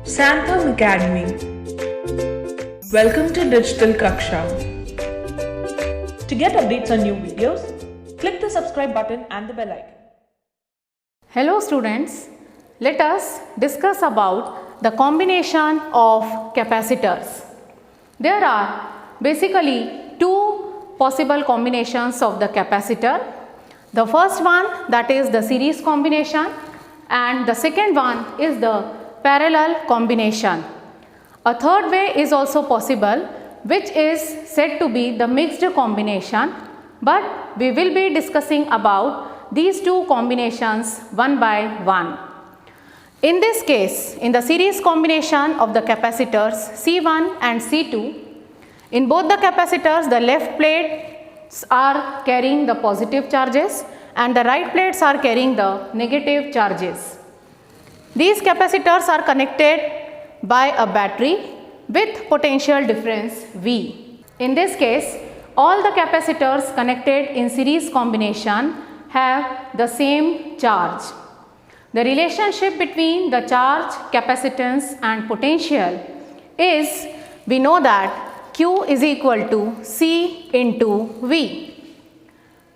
Santham Academy. Welcome to Digital Kaksha. To get updates on new videos, click the subscribe button and the bell icon. Hello students, let us discuss about the combination of capacitors. There are basically two possible combinations of the capacitor. The first one, that is the series combination, and the second one is the parallel combination. A third way is also possible, which is said to be the mixed combination, but we will be discussing about these two combinations one by one. In this case, in the series combination of the capacitors C1 and C2, in both the capacitors the left plates are carrying the positive charges and the right plates are carrying the negative charges. These capacitors are connected by a battery with potential difference V. In this case, all the capacitors connected in series combination have the same charge. The relationship between the charge, capacitance and potential is, we know that Q is equal to C into V.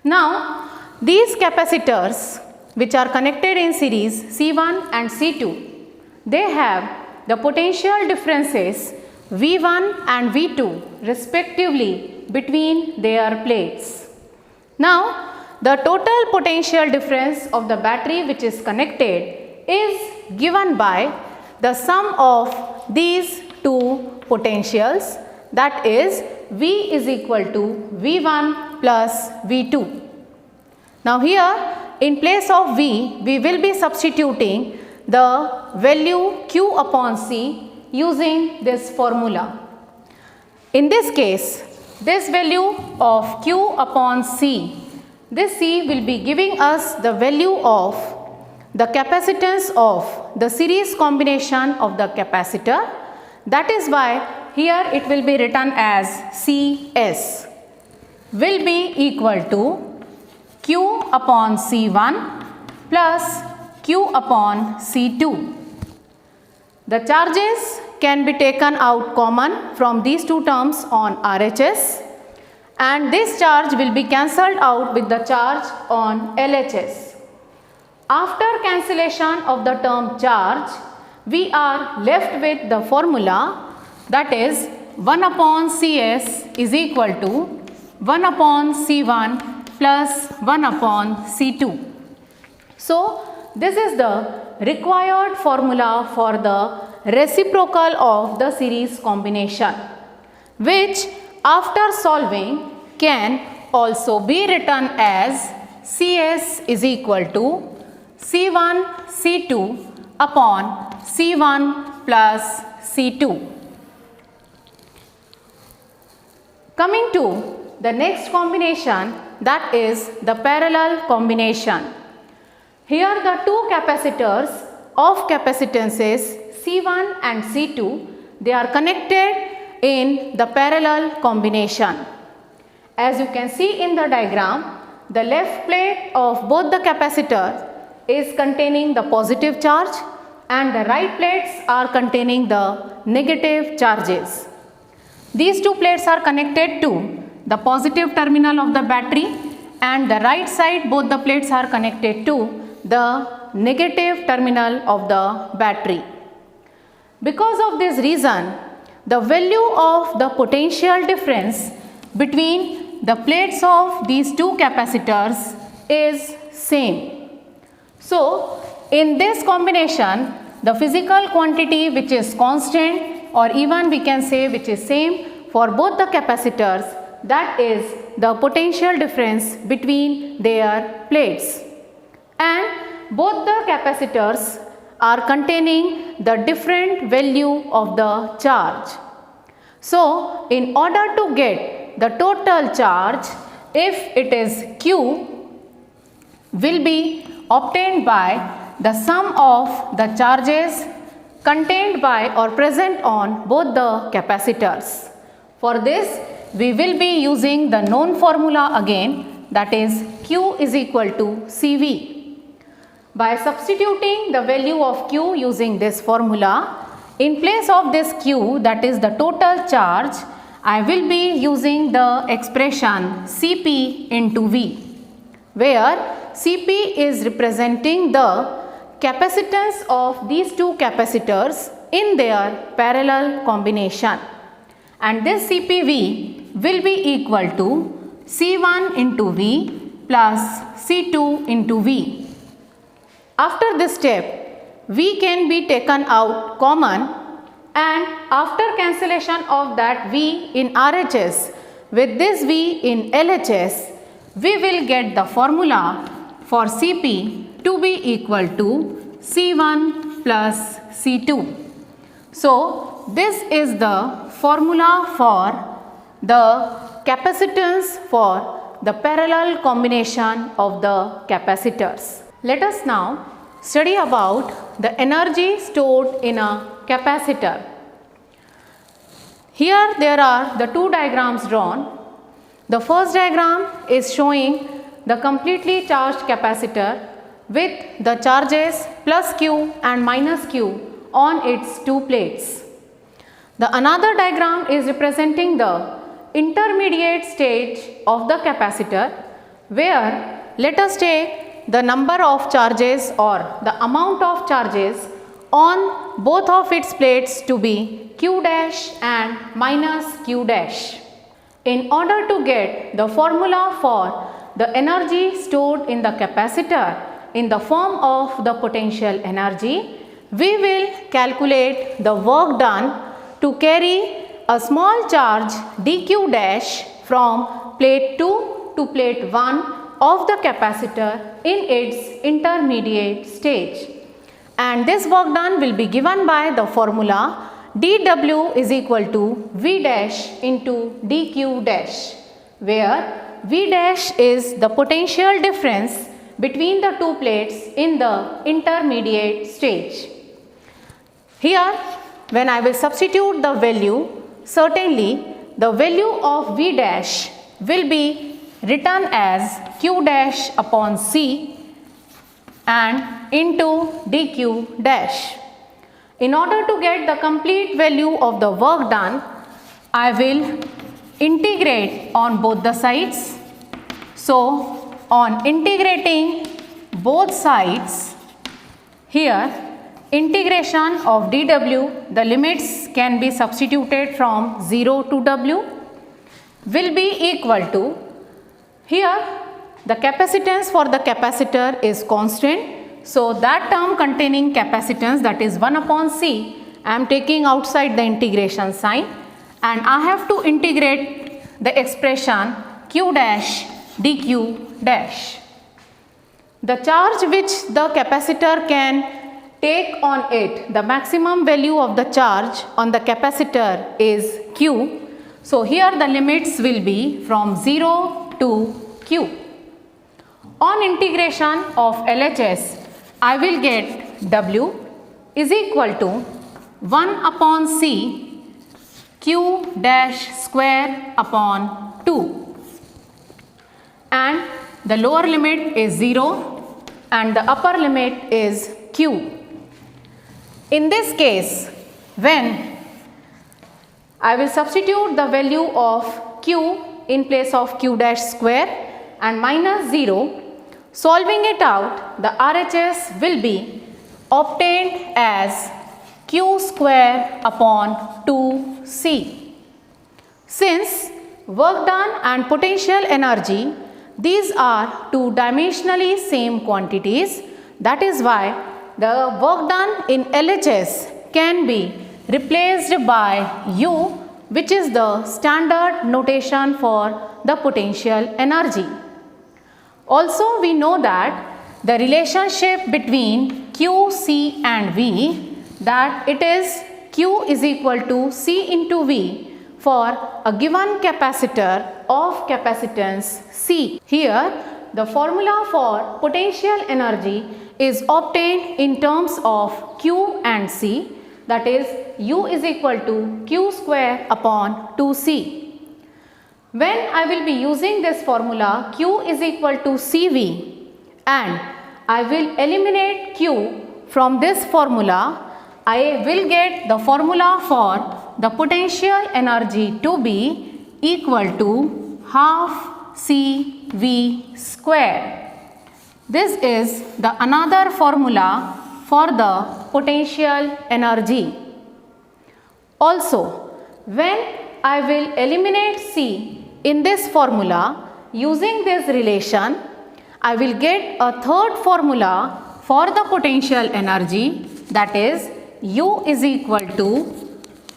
Now, these capacitors which are connected in series C1 and C2, they have the potential differences V1 and V2 respectively between their plates. Now, the total potential difference of the battery which is connected is given by the sum of these two potentials, that is V is equal to V1 plus V2. Now here in place of V, we will be substituting the value Q upon C using this formula. In this case, this value of Q upon C, this C will be giving us the value of the capacitance of the series combination of the capacitor. That is why here it will be written as CS will be equal to Q upon C1 plus Q upon C2. The charges can be taken out common from these two terms on RHS, and this charge will be cancelled out with the charge on LHS. After cancellation of the term charge, we are left with the formula, that is 1 upon CS is equal to 1 upon C1 plus 1 upon C2. So, this is the required formula for the reciprocal of the series combination, which after solving can also be written as CS is equal to C1 C2 upon C1 plus C2. Coming to the next combination, that is the parallel combination. Here the two capacitors of capacitances C1 and C2, they are connected in the parallel combination. As you can see in the diagram, the left plate of both the capacitors is containing the positive charge and the right plates are containing the negative charges. These two plates are connected to the positive terminal of the battery, and the right side both the plates are connected to the negative terminal of the battery. Because of this reason, the value of the potential difference between the plates of these two capacitors is same. So, in this combination, the physical quantity which is constant, or even we can say which is same for both the capacitors, that is the potential difference between their plates. And both the capacitors are containing the different value of the charge. So, in order to get the total charge, if it is Q, will be obtained by the sum of the charges contained by or present on both the capacitors. For this, we will be using the known formula again, that is Q is equal to CV. By substituting the value of Q using this formula, in place of this Q, that is the total charge, I will be using the expression Cp into V, where Cp is representing the capacitance of these two capacitors in their parallel combination, and this CPV will be equal to C1 into V plus C2 into V. After this step, V can be taken out common, and after cancellation of that V in RHS with this V in LHS, we will get the formula for Cp to be equal to C1 plus C2. So, this is the formula for the capacitance for the parallel combination of the capacitors. Let us now study about the energy stored in a capacitor. Here there are the two diagrams drawn. The first diagram is showing the completely charged capacitor with the charges plus Q and minus Q on its two plates. The another diagram is representing the intermediate stage of the capacitor, where let us take the number of charges or the amount of charges on both of its plates to be Q dash and minus Q dash. In order to get the formula for the energy stored in the capacitor in the form of the potential energy, we will calculate the work done to carry a small charge dq dash from plate 2 to plate 1 of the capacitor in its intermediate stage. And this work done will be given by the formula dW is equal to V dash into dq dash, where V dash is the potential difference between the two plates in the intermediate stage. Here, when I will substitute the value, certainly the value of V dash will be written as Q dash upon C and into dq dash. In order to get the complete value of the work done, I will integrate on both the sides. So, on integrating both sides, here integration of dW, the limits can be substituted from 0 to W, will be equal to, here the capacitance for the capacitor is constant. So, that term containing capacitance, that is 1 upon C, I am taking outside the integration sign, and I have to integrate the expression Q dash dq dash. The charge which the capacitor can take on it, the maximum value of the charge on the capacitor is Q. So, here the limits will be from 0 to Q. On integration of LHS, I will get W is equal to 1 upon C Q dash square upon 2, and the lower limit is 0 and the upper limit is Q. In this case, when I will substitute the value of Q in place of Q dash square and minus 0, solving it out, the RHS will be obtained as Q square upon 2C. Since work done and potential energy, these are two dimensionally same quantities, that is why the work done in LHS can be replaced by U, which is the standard notation for the potential energy. Also, we know that the relationship between Q, C and V, that it is Q is equal to C into V for a given capacitor of capacitance C. Here, the formula for potential energy is obtained in terms of Q and C, that is U is equal to Q square upon 2C. When I will be using this formula Q is equal to CV and I will eliminate Q from this formula, I will get the formula for the potential energy to be equal to half CV square. This is the another formula for the potential energy. Also, when I will eliminate C in this formula using this relation, I will get a third formula for the potential energy, that is U is equal to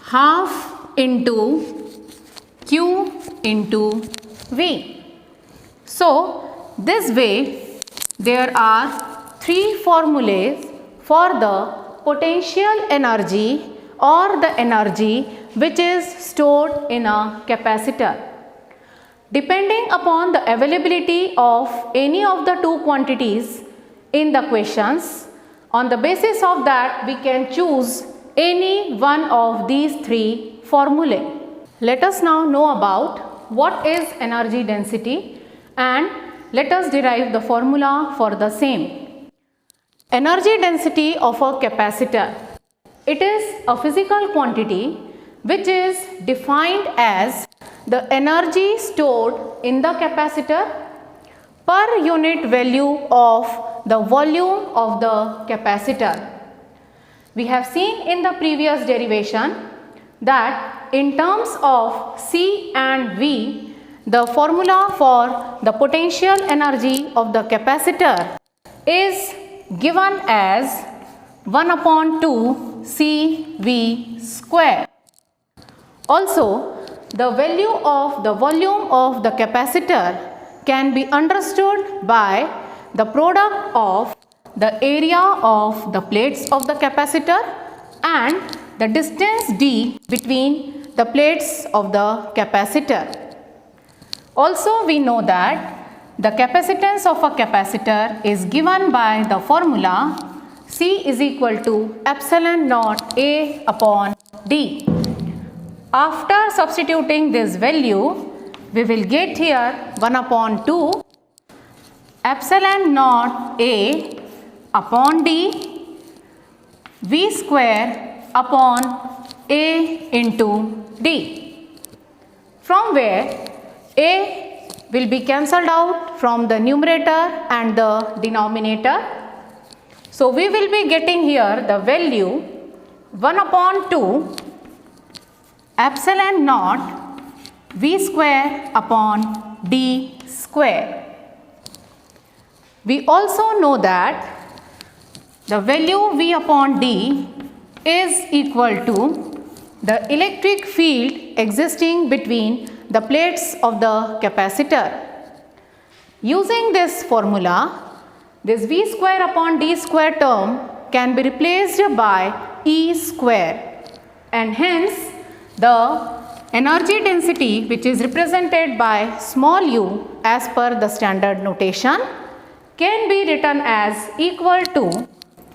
half into Q into V. So, this way there are three formulas for the potential energy or the energy which is stored in a capacitor. Depending upon the availability of any of the two quantities in the questions, on the basis of that we can choose any one of these three formulae. Let us now know about what is energy density and let us derive the formula for the same. Energy density of a capacitor. It is a physical quantity which is defined as the energy stored in the capacitor per unit value of the volume of the capacitor. We have seen in the previous derivation that in terms of C and V, the formula for the potential energy of the capacitor is given as 1 upon 2 CV square. Also, the value of the volume of the capacitor can be understood by the product of the area of the plates of the capacitor and the distance d between the plates of the capacitor. Also, we know that the capacitance of a capacitor is given by the formula C is equal to epsilon naught A upon D. After substituting this value, we will get here 1 upon 2 epsilon naught A upon D V square upon A into D, from where A will be cancelled out from the numerator and the denominator. So, we will be getting here the value 1 upon 2 epsilon naught V square upon D square. We also know that the value V upon D is equal to the electric field existing between the plates of the capacitor. Using this formula, this V square upon D square term can be replaced by E square, and hence the energy density, which is represented by small u as per the standard notation, can be written as equal to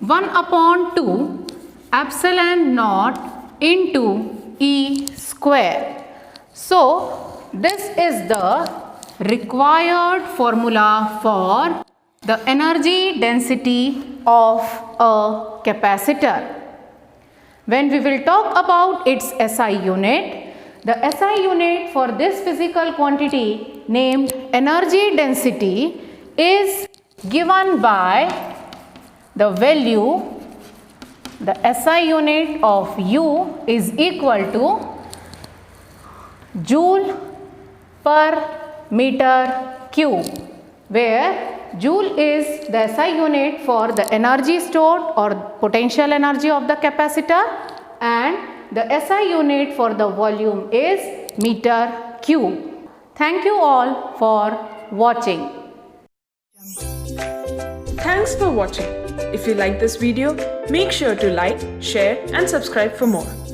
1 upon 2 epsilon naught into E square. So, this is the required formula for the energy density of a capacitor. When we will talk about its SI unit, the SI unit for this physical quantity named energy density is given by the value, the SI unit of U is equal to joule per meter cube, where joule is the SI unit for the energy stored or potential energy of the capacitor and the SI unit for the volume is meter cube. Thank you all for watching. Thanks for watching. If you like this video, make sure to like, share and subscribe for more.